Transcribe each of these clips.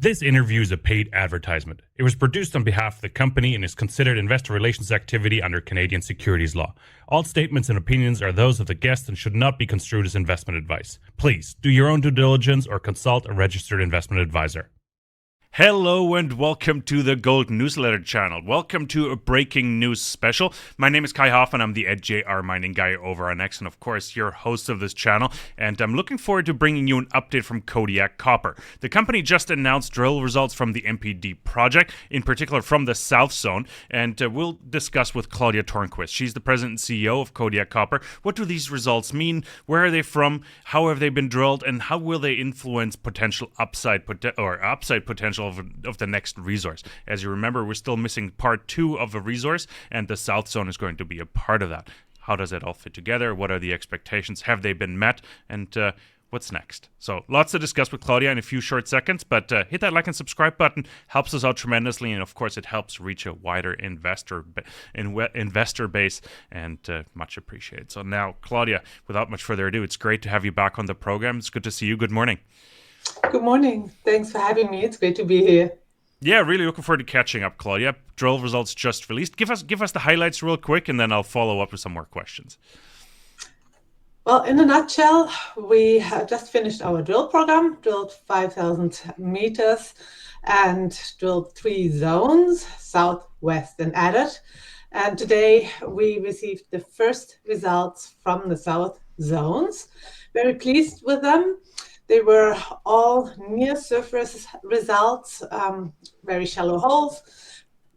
This interview is a paid advertisement. It was produced on behalf of the company and is considered investor relations activity under Canadian securities law. All statements and opinions are those of the guest and should not be construed as investment advice. Please do your own due diligence or consult a registered investment advisor. Hello and welcome to the Gold Newsletter channel. Welcome to a breaking news special. My name is Kai Hoffman. I'm the EdJR mining guy over on X and of course your host of this channel. And I'm looking forward to bringing you an update from Kodiak Copper. The company just announced drill results from the MPD project, in particular from the South Zone. And we'll discuss with Claudia Tornquist. She's the president and CEO of Kodiak Copper. What do these results mean? Where are they from? How have they been drilled? And how will they influence potential upside potential of the next resource? As you remember, we're still missing part 2 of the resource, and the South Zone is going to be a part of that. How does that all fit together? What are the expectations? Have they been met? And what's next? So lots to discuss with Claudia in a few short seconds, but hit that like and subscribe button. Helps us out tremendously, and of course it helps reach a wider investor base, and much appreciated. So now, Claudia, without much further ado, it's great to have you back on the program. It's good to see you. Good morning. Good morning. Thanks for having me. It's great to be here. Yeah, really looking forward to catching up, Claudia. Drill results just released. Give us the highlights real quick, and then I'll follow up with some more questions. Well, in a nutshell, we have just finished our drill program, drilled 5,000 meters, and drilled 3 zones, south, west, and adit. And today we received the first results from the south zones. Very pleased with them. They were all near surface results, very shallow holes,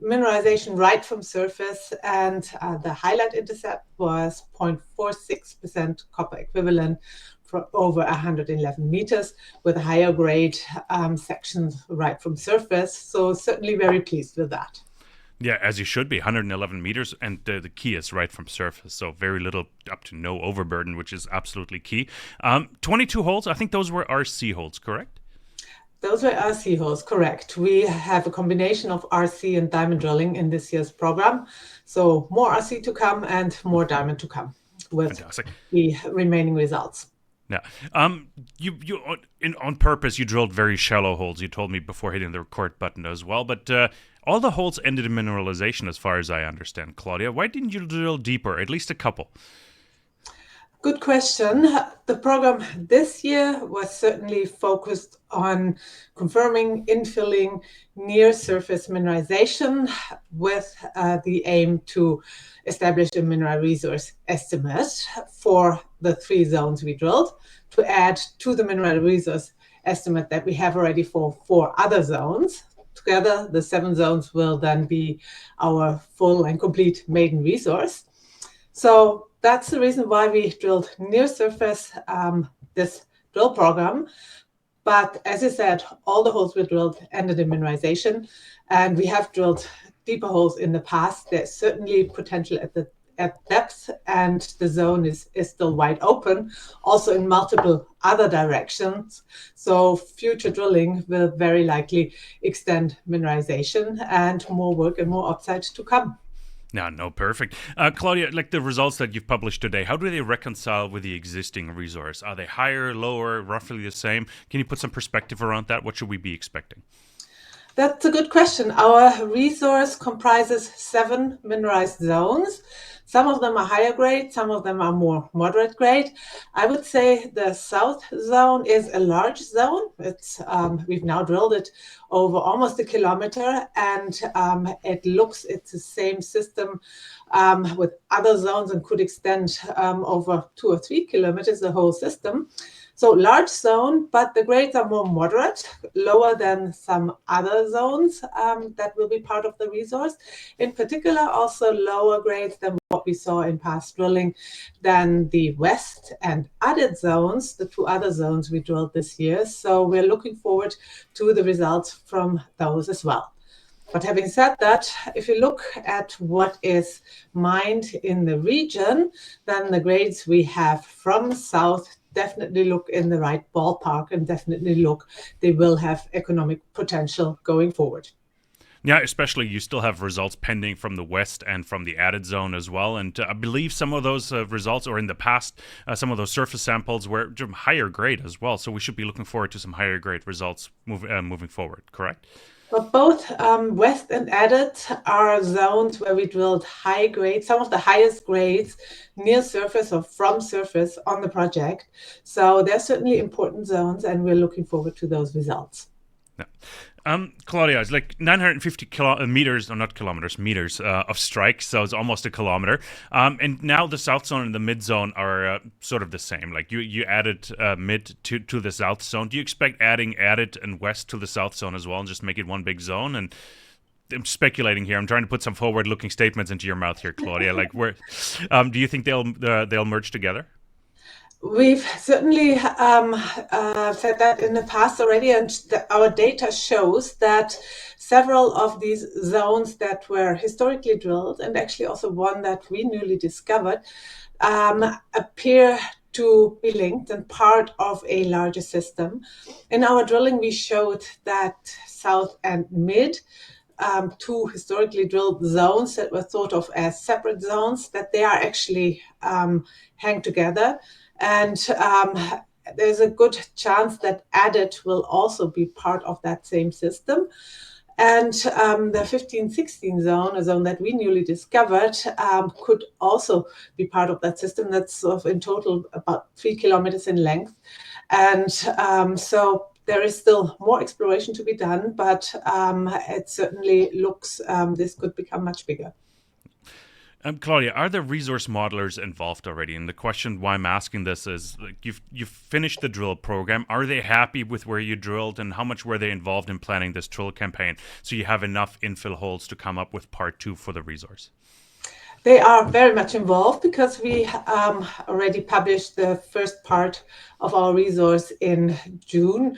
mineralization right from surface, and the highlight intercept was 0.46% copper equivalent for over 111 meters with a higher grade sections right from surface. So certainly very pleased with that. Yeah, as you should be, 111 meters, and the key is right from surface, so very little up to no overburden, which is absolutely key. 22 holes, I think those were RC holes, correct? Those were RC holes, correct. We have a combination of RC and diamond drilling in this year's program, so more RC to come and more diamond to come with Fantastic. The remaining results. Yeah. On purpose, you drilled very shallow holes. You told me before hitting the record button as well, but all the holes ended in mineralization as far as I understand. Claudia, why didn't you drill deeper, at least a couple? Good question. The program this year was certainly focused on confirming, infilling near surface mineralization with the aim to establish a mineral resource estimate for the 3 zones we drilled to add to the mineral resource estimate that we have already for 4 other zones. Together, the 7 zones will then be our full and complete maiden resource. So that's the reason why we drilled near surface this drill program. But as I said, all the holes we drilled ended in mineralization, and we have drilled deeper holes in the past. There's certainly potential at depth, and the zone is still wide open, also in multiple other directions. So future drilling will very likely extend mineralization and more work and more upside to come. No, perfect. Claudia, like the results that you've published today, how do they reconcile with the existing resource? Are they higher, lower, roughly the same? Can you put some perspective around that? What should we be expecting? That's a good question. Our resource comprises 7 mineralized zones. Some of them are higher grade, some of them are more moderate grade. I would say the south zone is a large zone. We've now drilled it over almost a kilometer, and it's the same system with other zones and could extend over 2 or 3 kilometers, the whole system. So large zone, but the grades are more moderate, lower than some other zones that will be part of the resource. In particular, also lower grades than what we saw in past drilling than the west and adit zones, the 2 other zones we drilled this year. So we're looking forward to the results from those as well. But having said that, if you look at what is mined in the region, then the grades we have from south definitely look in the right ballpark and definitely they will have economic potential going forward. Yeah, especially you still have results pending from the west and from the added zone as well. And I believe some of those results, or in the past, some of those surface samples were higher grade as well. So we should be looking forward to some higher grade results moving forward, correct? But both west and added are zones where we drilled high grade, some of the highest grades near surface or from surface on the project. So they're certainly important zones, and we're looking forward to those results. Yeah. Claudia, it's like 950 meters, or not kilometers, meters of strike, so it's almost a kilometer. And now the south zone and the mid zone are sort of the same. Like you added mid to the south zone. Do you expect adding added and west to the south zone as well, and just make it one big zone? And I'm speculating here. I'm trying to put some forward-looking statements into your mouth here, Claudia. Like, where do you think they'll merge together? We've certainly said that in the past already, and our data shows that several of these zones that were historically drilled, and actually also one that we newly discovered, appear to be linked and part of a larger system. In our drilling, we showed that south and mid, two historically drilled zones that were thought of as separate zones, that they are actually hang together. And there's a good chance that added will also be part of that same system. And the 1516 zone, a zone that we newly discovered, could also be part of that system. That's sort of in total about 3 kilometers in length. And so there is still more exploration to be done, but it certainly looks this could become much bigger. Claudia, are there resource modelers involved already? And the question why I'm asking this is, like, you've finished the drill program. Are they happy with where you drilled, and how much were they involved in planning this drill campaign, so you have enough infill holes to come up with part 2 for the resource? They are very much involved because we already published the first part of our resource in June.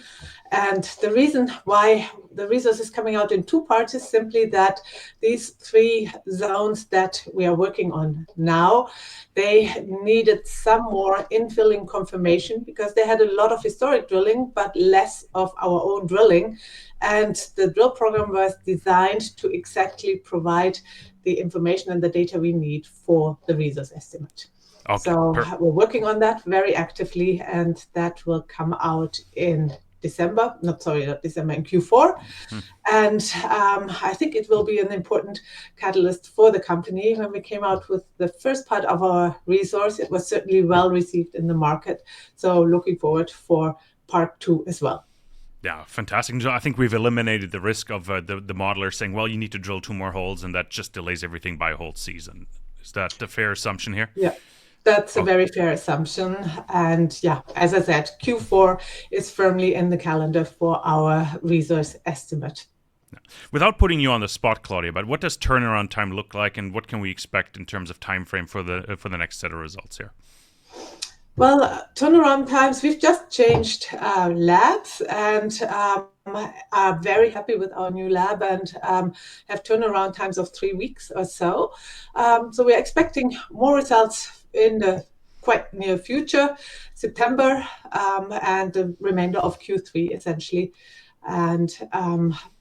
And the reason why the resource is coming out in 2 parts is simply that these 3 zones that we are working on now, they needed some more infilling confirmation because they had a lot of historic drilling, but less of our own drilling. And the drill program was designed to exactly provide the information and the data we need for the resource estimate. Okay, so we're working on that very actively, and that will come out in December, not December, in Q4. And I think it will be an important catalyst for the company. When we came out with the first part of our resource, it was certainly well received in the market. So looking forward for part 2 as well. Yeah, fantastic. I think we've eliminated the risk of the modeler saying, well, you need to drill 2 more holes, and that just delays everything by a whole season. Is that a fair assumption here? Yeah, that's a very fair assumption. And yeah, as I said, Q4 is firmly in the calendar for our resource estimate. Without putting you on the spot, Claudia, but what does turnaround time look like, and what can we expect in terms of time frame for the next set of results here? Well, turnaround times, we've just changed labs and are very happy with our new lab, and have turnaround times of 3 weeks or so. So we're expecting more results in the quite near future, September, and the remainder of Q3 essentially. And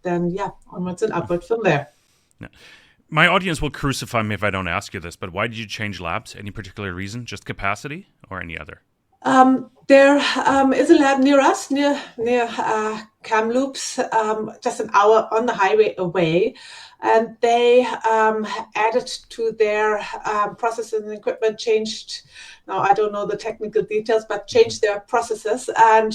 then, yeah, onwards and upward from there. Yeah. My audience will crucify me if I don't ask you this, but why did you change labs? Any particular reason? Just capacity or any other? There is a lab near us, near Kamloops, just an hour on the highway away. And they added to their processes and equipment, changed, now I don't know the technical details, but changed their processes. And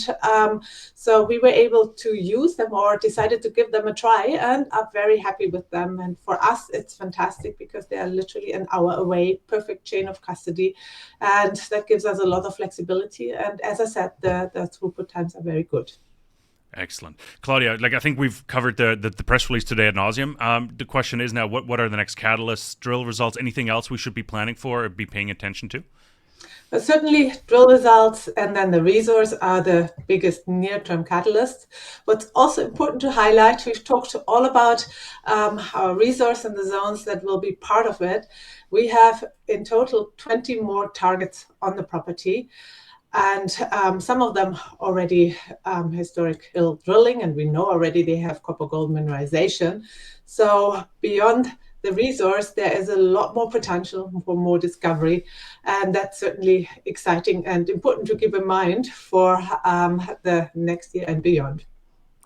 so we were able to use them, or decided to give them a try, and are very happy with them. And for us, it's fantastic because they are literally an hour away, perfect chain of custody. And that gives us a lot of flexibility. And as I said, the throughput times are very good. Excellent. Claudia, I think we've covered the press release today ad nauseum. The question is now, what are the next catalysts, drill results, anything else we should be planning for or be paying attention to? But certainly drill results and then the resource are the biggest near-term catalysts. What's also important to highlight, we've talked all about our resource and the zones that will be part of it. We have in total 20 more targets on the property. And some of them already historical drilling, and we know already they have copper gold mineralization. So beyond the resource, there is a lot more potential for more discovery, and that's certainly exciting and important to keep in mind for the next year and beyond.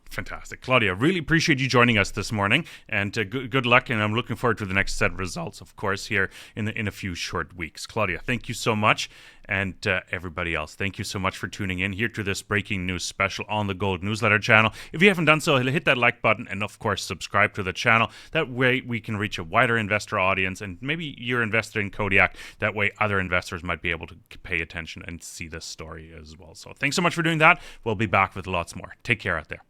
Fantastic. Claudia, really appreciate you joining us this morning, and good luck, and I'm looking forward to the next set of results, of course, here in a few short weeks. Claudia, thank you so much, and everybody else, thank you so much for tuning in here to this breaking news special on the Gold Newsletter channel. If you haven't done so, hit that like button and, of course, subscribe to the channel. That way we can reach a wider investor audience, and maybe you're invested in Kodiak. That way other investors might be able to pay attention and see this story as well. So thanks so much for doing that. We'll be back with lots more. Take care out there.